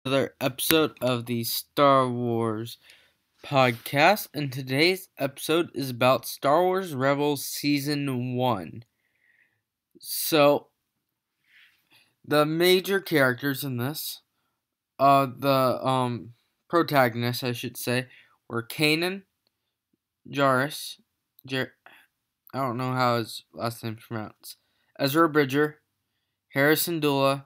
Another episode of the Star Wars podcast, and today's episode is about Star Wars Rebels Season 1. So, the major characters in this, the protagonists, I should say, were Kanan, Jarrus, I don't know how his last name's pronounced, Ezra Bridger, Harrison Dula,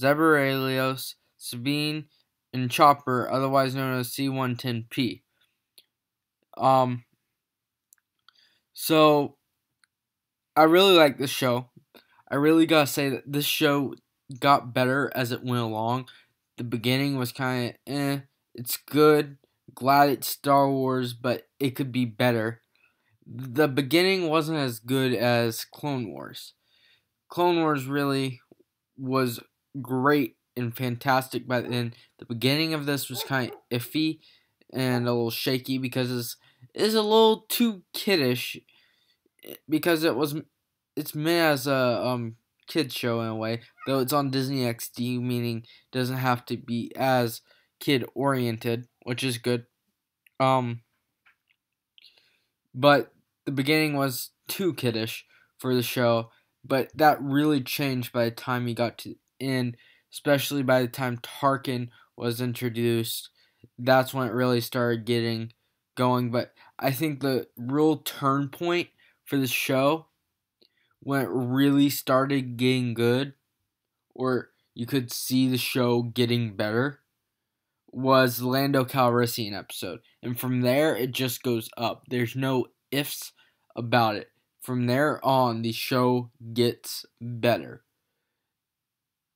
Zebralios, Sabine, and Chopper, otherwise known as C-110P. Um, so I really like this show. I really gotta say that this show got better as it went along. The beginning was kind of it's good. Glad it's Star Wars, but it could be better. The beginning wasn't as good as Clone Wars. Clone Wars really was great and fantastic, but then the beginning of this was kind of iffy and a little shaky because it's a little too kiddish because it's meant as a kids show in a way, though it's on Disney XD, meaning it doesn't have to be as kid oriented, which is good. Um, but the beginning was too kiddish for the show, but that really changed by the time you got to end, especially by the time Tarkin was introduced. That's when it really started getting going. But I think the real turn point for the show, when it really started getting good, or you could see the show getting better, was the Lando Calrissian episode. And from there, it just goes up. There's no ifs about it. From there on, the show gets better.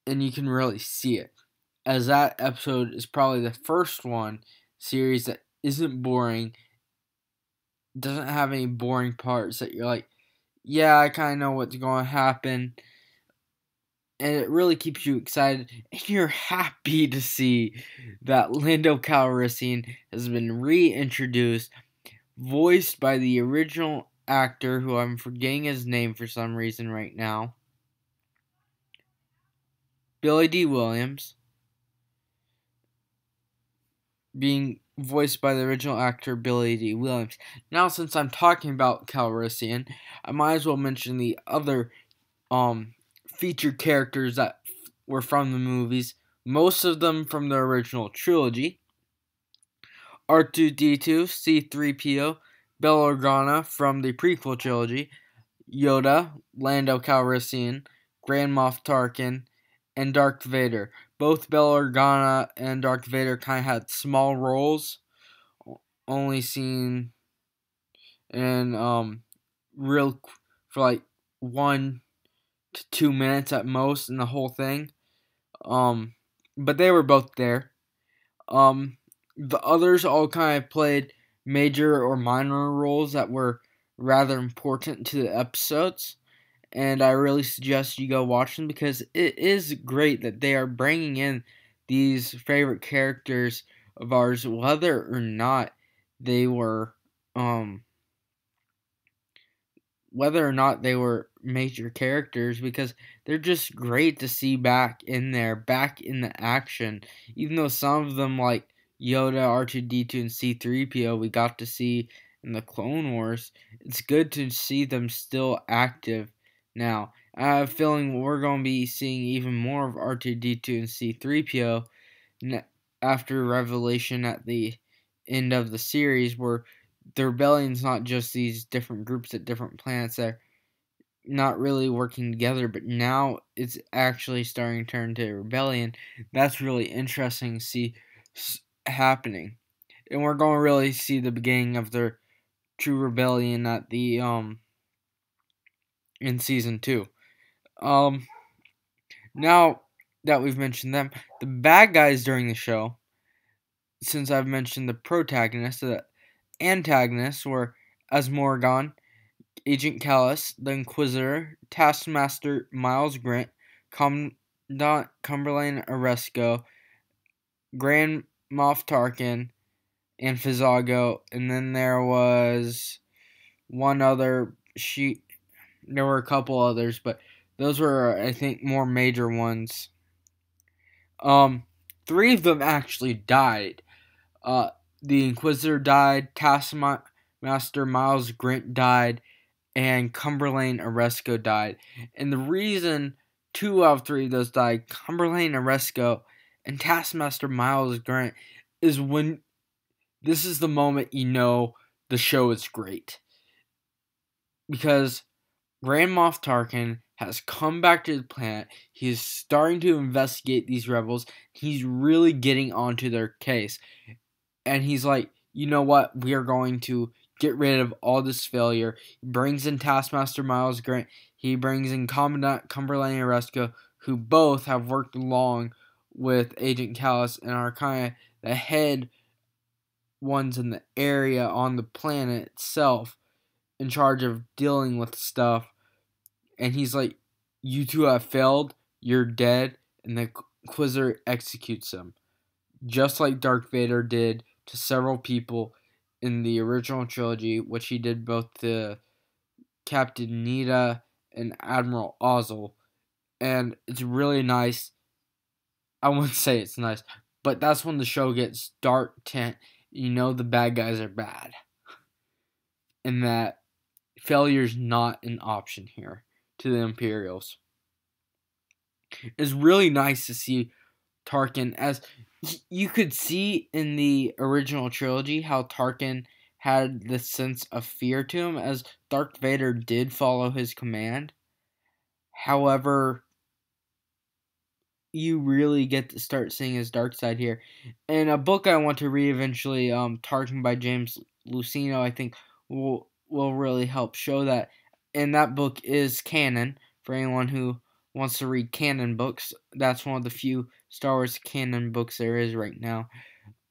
And you can really see it. As that episode is probably the first one series that isn't boring, doesn't have any boring parts that you're like, yeah, I kind of know what's going to happen. And it really keeps you excited, and you're happy to see that Lando Calrissian has been reintroduced, voiced by the original actor, who I'm forgetting his name for some reason right now, Billy Dee Williams, being voiced by the original actor Billy Dee Williams. Now, since I'm talking about Calrissian, I might as well mention the other featured characters that were from the movies, most of them from the original trilogy. R2-D2, C-3PO, Bail Organa from the prequel trilogy, Yoda, Lando Calrissian, Grand Moff Tarkin, and Darth Vader. Both Bail Organa and Darth Vader kind of had small roles, only seen in real for like 1 to 2 minutes at most in the whole thing. But they were both there. The others all kind of played major or minor roles that were rather important to the episodes, and I really suggest you go watch them because it is great that they are bringing in these favorite characters of ours, whether or not they were major characters, because they're just great to see back in there, back in the action. Even though some of them, like Yoda, R2-D2, and C-3PO, we got to see in the Clone Wars, it's good to see them still active now. I have a feeling we're going to be seeing even more of R2-D2 and C-3PO after Revelation at the end of the series, where the rebellion's not just these different groups at different planets that are not really working together, but now it's actually starting to turn to a rebellion. That's really interesting to see happening, and we're going to really see the beginning of their true rebellion at the in season 2. Now that we've mentioned them, the bad guys during the show, since I've mentioned the protagonists, the antagonists were Asmorgon, Agent Callus, the Inquisitor, Taskmaster Miles Grant, Commandant Cumberland Oresco, Grand Moff Tarkin, and Fizago, and then there was one other. There were a couple others, but those were, I think, more major ones. Um, 3 of them actually died. Uh, the Inquisitor died, Taskmaster Miles Grint died, and Cumberlane Oresco died. And the reason 2 out of 3 of those died, Cumberlane Oresco and Taskmaster Miles Grint, is when this is the moment you know the show is great. Because Grand Moff Tarkin has come back to the planet. He is starting to investigate these rebels. He's really getting onto their case. And he's like, you know what? We are going to get rid of all this failure. He brings in Taskmaster Miles Grant. He brings in Commandant Cumberlane Oresco, who both have worked along with Agent Kallus and are kind of the head ones in the area on the planet itself in charge of dealing with stuff. And he's like, you two have failed. You're dead. And the Inquisitor executes them. Just like Darth Vader did to several people in the original trilogy, which he did both to Captain Needa and Admiral Ozzel. And it's really nice. I wouldn't say it's nice, but that's when the show gets dark tint. You know the bad guys are bad. And that failure's not an option here to the Imperials. It's really nice to see Tarkin, as you could see in the original trilogy how Tarkin had this sense of fear to him, as Darth Vader did follow his command. However, you really get to start seeing his dark side here. In a book I want to read eventually, Tarkin by James Luceno, I think will really help show that. And that book is canon for anyone who wants to read canon books. That's one of the few Star Wars canon books there is right now.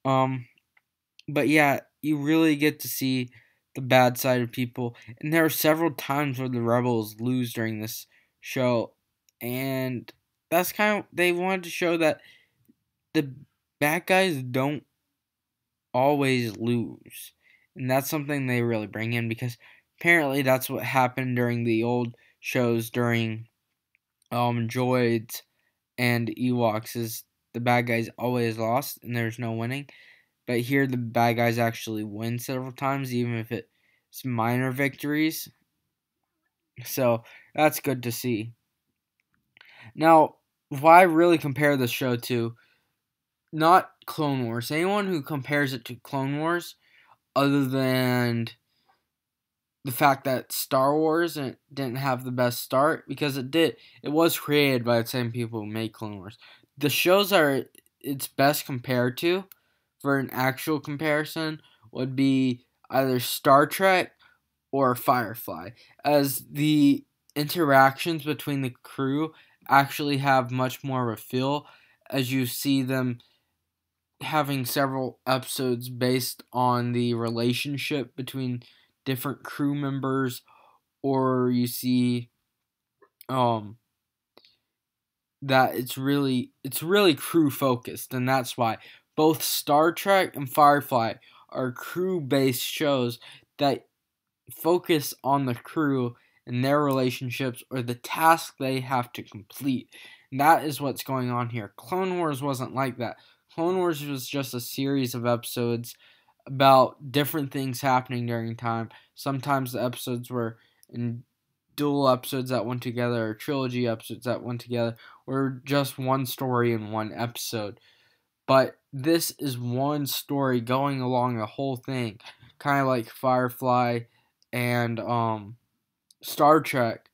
But yeah, you really get to see the bad side of people. And there are several times where the rebels lose during this show. And that's kind of, they wanted to show that the bad guys don't always lose. And that's something they really bring in, because apparently that's what happened during the old shows during droids and Ewoks, is the bad guys always lost and there's no winning. But here the bad guys actually win several times, even if it's minor victories. So that's good to see. Now, what I really compare the show to, not Clone Wars. Anyone who compares it to Clone Wars, other than the fact that Star Wars didn't have the best start, because it did. It was created by the same people who made Clone Wars. The shows are it's best compared to, for an actual comparison, would be either Star Trek or Firefly, as the interactions between the crew actually have much more of a feel, as you see them having several episodes based on the relationship between different crew members, or you see that it's really crew focused. And that's why both Star Trek and Firefly are crew based shows that focus on the crew and their relationships or the task they have to complete. And that is what's going on here. Clone Wars wasn't like that. Clone Wars was just a series of episodes about different things happening during time. Sometimes the episodes were in dual episodes that went together, or trilogy episodes that went together, or just one story in one episode. But this is one story going along the whole thing, kind of like Firefly and Star Trek.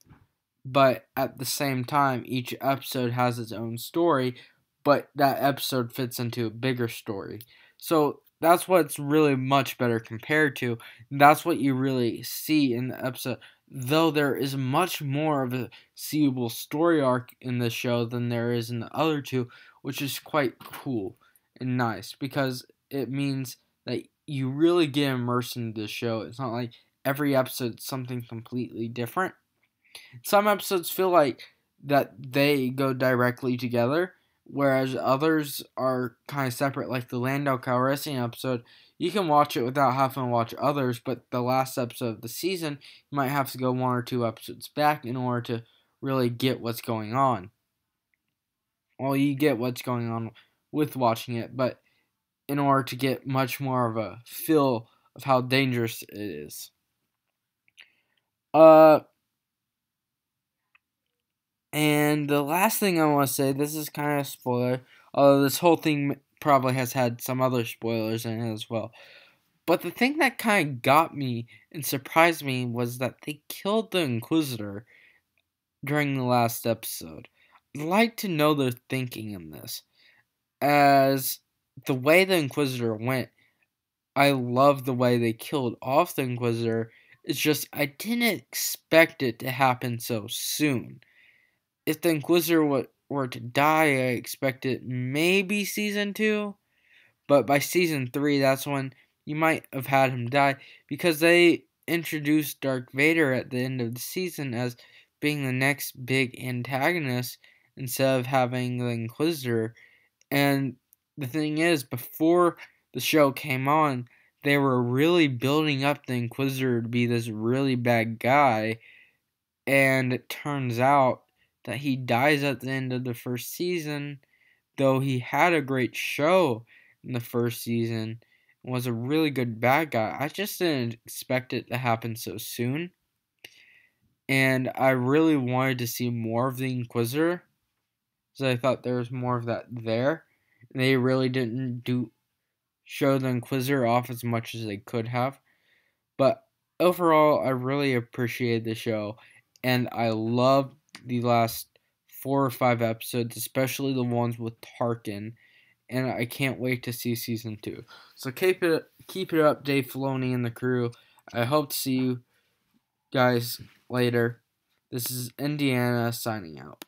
But at the same time, each episode has its own story, but that episode fits into a bigger story. So that's what's really much better compared to. That's what you really see in the episode. Though there is much more of a seeable story arc in this show than there is in the other two, which is quite cool and nice, because it means that you really get immersed into the show. It's not like every episode is something completely different. Some episodes feel like that they go directly together, whereas others are kind of separate, like the Lando Calrissian episode. You can watch it without having to watch others, but the last episode of the season, you might have to go 1 or 2 episodes back in order to really get what's going on. Well, you get what's going on with watching it, but in order to get much more of a feel of how dangerous it is. And the last thing I want to say, this is kind of a spoiler, although this whole thing probably has had some other spoilers in it as well. But the thing that kind of got me and surprised me was that they killed the Inquisitor during the last episode. I'd like to know their thinking in this, as the way the Inquisitor went, I love the way they killed off the Inquisitor. It's just I didn't expect it to happen so soon. If the Inquisitor were to die, I expected maybe season 2, but by season 3, that's when you might have had him die, because they introduced Darth Vader at the end of the season as being the next big antagonist instead of having the Inquisitor. And the thing is, before the show came on, they were really building up the Inquisitor to be this really bad guy, and it turns out that he dies at the end of the first season, though he had a great show in the first season and was a really good bad guy. I just didn't expect it to happen so soon, and I really wanted to see more of the Inquisitor, because I thought there was more of that there. They really didn't show the Inquisitor off as much as they could have. But overall, I really appreciated the show, and I loved the last 4 or 5 episodes, especially the ones with Tarkin, and I can't wait to see season 2. So keep it up, Dave Filoni and the crew. I hope to see you guys later. This is Indiana signing out.